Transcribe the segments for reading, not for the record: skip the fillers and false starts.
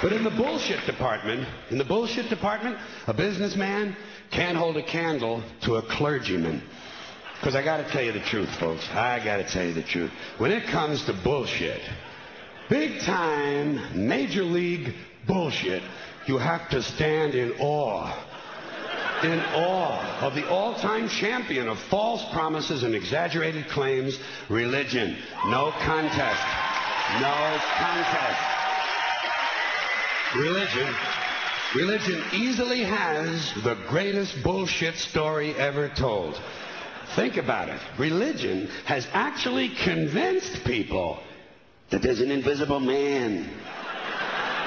But in the bullshit department, a businessman can't hold a candle to a clergyman. Because I got to tell you the truth, folks. I got to tell you the truth. When it comes to bullshit, big time, major league bullshit, you have to stand in awe of the all-time champion of false promises and exaggerated claims, religion. No contest. No contest. Religion easily has the greatest bullshit story ever told. Think about it. Religion has actually convinced people that there's an invisible man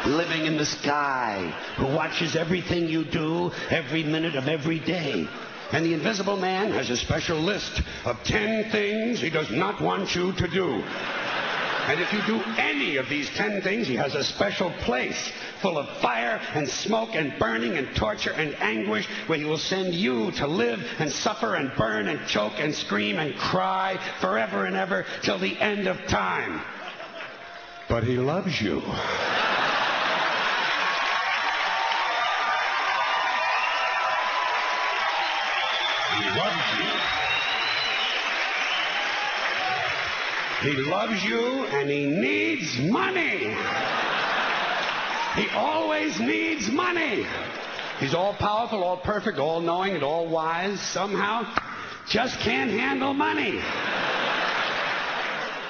living in the sky who watches everything you do every minute of every day. And the invisible man has a special list of 10 things he does not want you to do. And if you do any of these 10 things, he has a special place full of fire and smoke and burning and torture and anguish where he will send you to live and suffer and burn and choke and scream and cry forever and ever till the end of time. But he loves you. He loves you. He loves you and he needs money. He always needs money. He's all powerful, all perfect, all knowing, and all wise. Somehow, just can't handle money.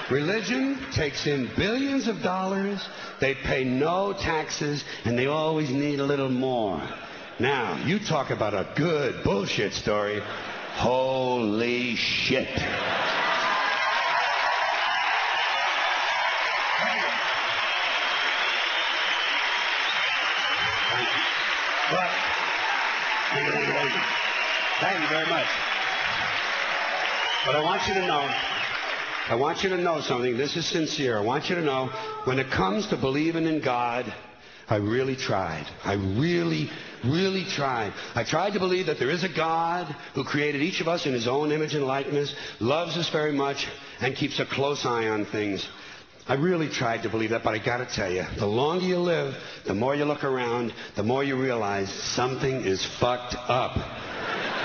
Religion takes in billions of dollars. They pay no taxes, and they always need a little more. Now, you talk about a good bullshit story. Holy shit. But, thank you very much. But I want you to know something. This is sincere. I want you to know, when it comes to believing in God, I really tried. I really tried. I tried to believe that there is a God who created each of us in his own image and likeness, loves us very much, and keeps a close eye on things. I really tried to believe that, but I got to tell you, the longer you live, the more you look around, the more you realize something is fucked up.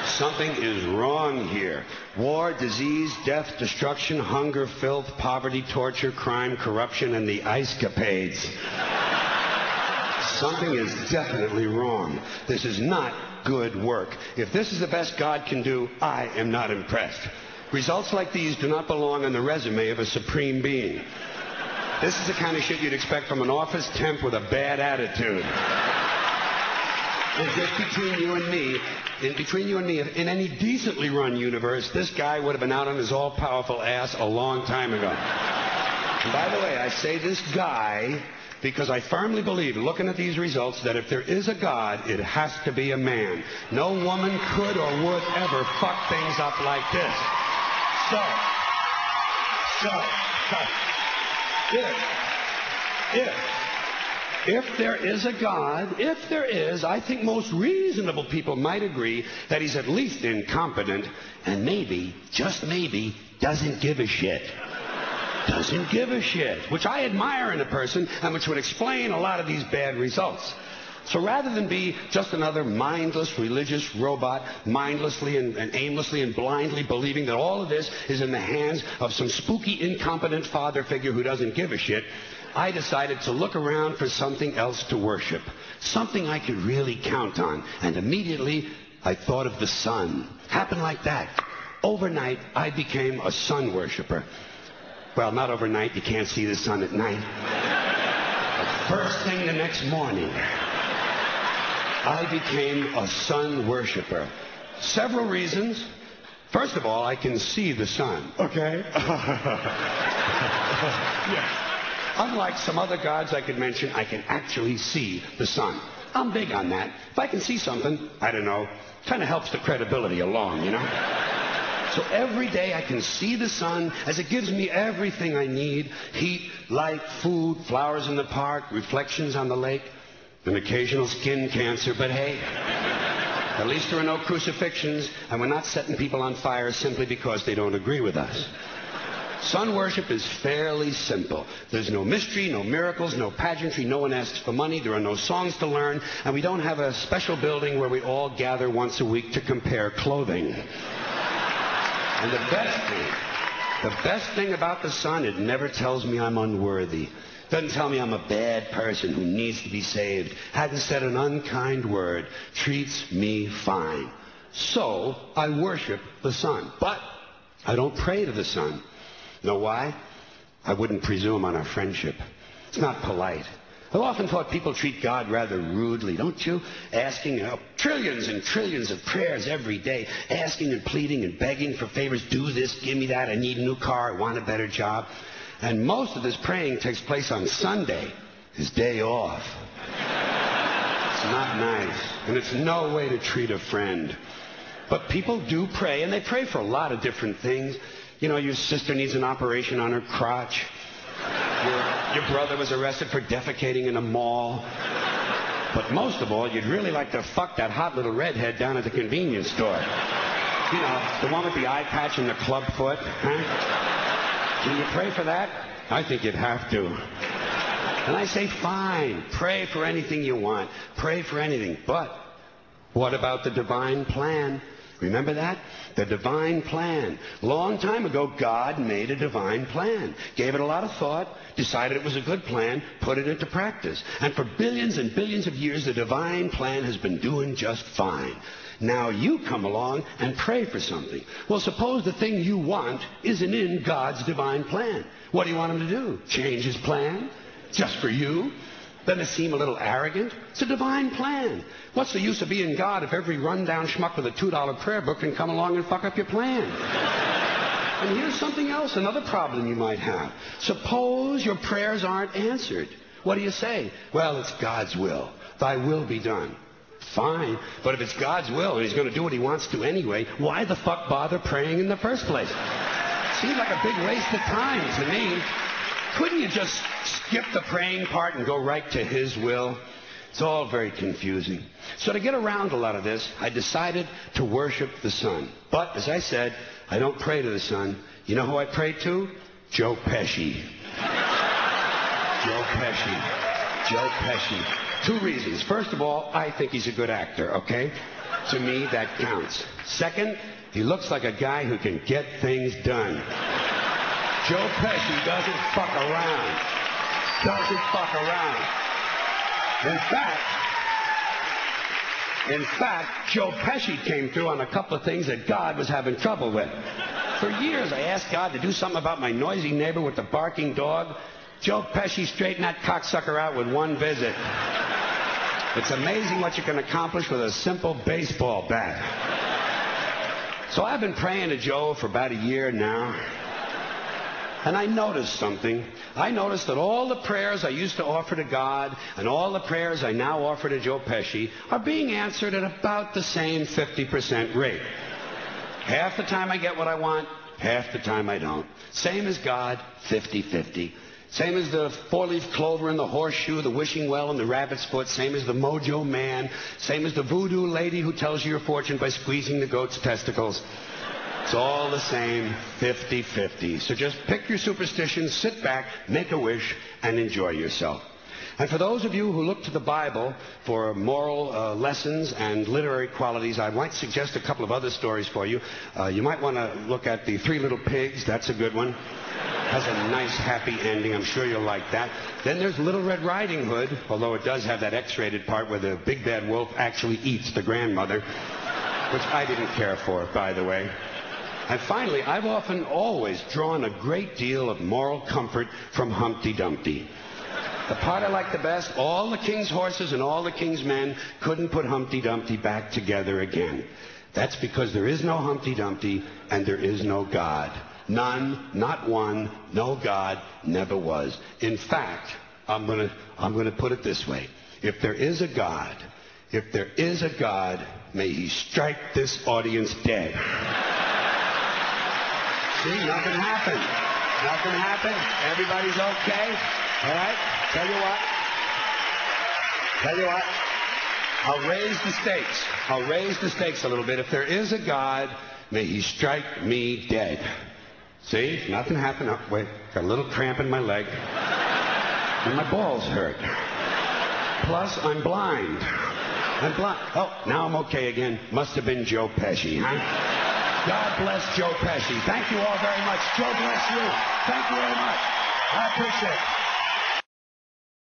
Something is wrong here. War, disease, death, destruction, hunger, filth, poverty, torture, crime, corruption, and the ice-capades. Something is definitely wrong. This is not good work. If this is the best God can do, I am not impressed. Results like these do not belong on the resume of a supreme being. This is the kind of shit you'd expect from an office temp with a bad attitude. And just between you and me, in any decently run universe, this guy would have been out on his all-powerful ass a long time ago. And by the way, I say this guy because I firmly believe, looking at these results, that if there is a God, it has to be a man. No woman could or would ever fuck things up like this. If there is a God, I think most reasonable people might agree that he's at least incompetent and maybe, just maybe, doesn't give a shit. Doesn't give a shit, which I admire in a person and which would explain a lot of these bad results. So rather than be just another mindless religious robot, mindlessly and aimlessly and blindly believing that all of this is in the hands of some spooky, incompetent father figure who doesn't give a shit, I decided to look around for something else to worship, something I could really count on. And immediately, I thought of the sun. Happened like that. Overnight, I became a sun worshiper. Well, not overnight. You can't see the sun at night. But first thing the next morning, I became a sun worshiper. Several reasons. First of all, I can see the sun. Okay? Yes. Unlike some other gods I could mention, I can actually see the sun. I'm big on that. If I can see something, I don't know, kind of helps the credibility along, you know? So every day I can see the sun as it gives me everything I need. Heat, light, food, flowers in the park, reflections on the lake, an occasional skin cancer. But hey, at least there are no crucifixions, and we're not setting people on fire simply because they don't agree with us. Sun worship is fairly simple. There's no mystery, no miracles, no pageantry. No one asks for money. There are no songs to learn. And we don't have a special building where we all gather once a week to compare clothing. And the best thing about the sun, it never tells me I'm unworthy. Doesn't tell me I'm a bad person who needs to be saved. Hasn't said an unkind word. Treats me fine. So I worship the sun. But I don't pray to the sun. Know why? I wouldn't presume on our friendship. It's not polite. I've often thought people treat God rather rudely, don't you? Asking trillions and trillions of prayers every day, asking and pleading and begging for favors. Do this, give me that, I need a new car, I want a better job. And most of this praying takes place on Sunday, his day off. It's not nice, and it's no way to treat a friend. But people do pray, and they pray for a lot of different things. You know, your sister needs an operation on her crotch. Your brother was arrested for defecating in a mall. But most of all, you'd really like to fuck that hot little redhead down at the convenience store. You know, the one with the eye patch and the club foot. Huh? Can you pray for that? I think you'd have to. And I say, fine, pray for anything you want. Pray for anything. But what about the divine plan? Remember that? The divine plan. Long time ago, God made a divine plan. Gave it a lot of thought, decided it was a good plan, put it into practice. And for billions and billions of years, the divine plan has been doing just fine. Now you come along and pray for something. Well, suppose the thing you want isn't in God's divine plan. What do you want him to do? Change his plan? Just for you? Doesn't it seem a little arrogant? It's a divine plan. What's the use of being God if every rundown schmuck with a $2 prayer book can come along and fuck up your plan? And here's something else, another problem you might have. Suppose your prayers aren't answered. What do you say? Well, it's God's will. Thy will be done. Fine, but if it's God's will and he's going to do what he wants to anyway, why the fuck bother praying in the first place? Seems like a big waste of time to me. Couldn't you just skip the praying part and go right to his will? It's all very confusing. So to get around a lot of this, I decided to worship the sun. But, as I said, I don't pray to the sun. You know who I pray to? Joe Pesci. Joe Pesci. Joe Pesci. 2 reasons. First of all, I think he's a good actor, okay? To me, that counts. Second, he looks like a guy who can get things done. Joe Pesci doesn't fuck around. Doesn't fuck around. In fact, Joe Pesci came through on a couple of things that God was having trouble with. For years, I asked God to do something about my noisy neighbor with the barking dog. Joe Pesci straightened that cocksucker out with 1 visit. It's amazing what you can accomplish with a simple baseball bat. So I've been praying to Joe for about a year now. And I noticed something. I noticed that all the prayers I used to offer to God and all the prayers I now offer to Joe Pesci are being answered at about the same 50% rate. Half the time I get what I want, half the time I don't. Same as God, 50-50. Same as the 4-leaf clover and the horseshoe, the wishing well and the rabbit's foot. Same as the mojo man. Same as the voodoo lady who tells you your fortune by squeezing the goat's testicles. It's all the same, 50-50. So just pick your superstitions, sit back, make a wish, and enjoy yourself. And for those of you who look to the Bible for moral lessons and literary qualities, I might suggest a couple of other stories for you. You might want to look at the 3 Little Pigs. That's a good one. Has a nice, happy ending. I'm sure you'll like that. Then there's Little Red Riding Hood, although it does have that X-rated part where the big bad wolf actually eats the grandmother, which I didn't care for, by the way. And finally, I've often always drawn a great deal of moral comfort from Humpty Dumpty. The part I like the best, all the king's horses and all the king's men couldn't put Humpty Dumpty back together again. That's because there is no Humpty Dumpty and there is no God. None, not one, no God, never was. In fact, I'm gonna put it this way. If there is a God, may he strike this audience dead. See, nothing happened. Nothing happened. Everybody's okay. All right? Tell you what. I'll raise the stakes a little bit. If there is a God, may he strike me dead. See? Nothing happened. Oh, wait. Got a little cramp in my leg. And my balls hurt. Plus, I'm blind. I'm blind. Oh, now I'm okay again. Must have been Joe Pesci, huh? God bless Joe Pesci. Thank you all very much. Joe bless you. Thank you very much. I appreciate it.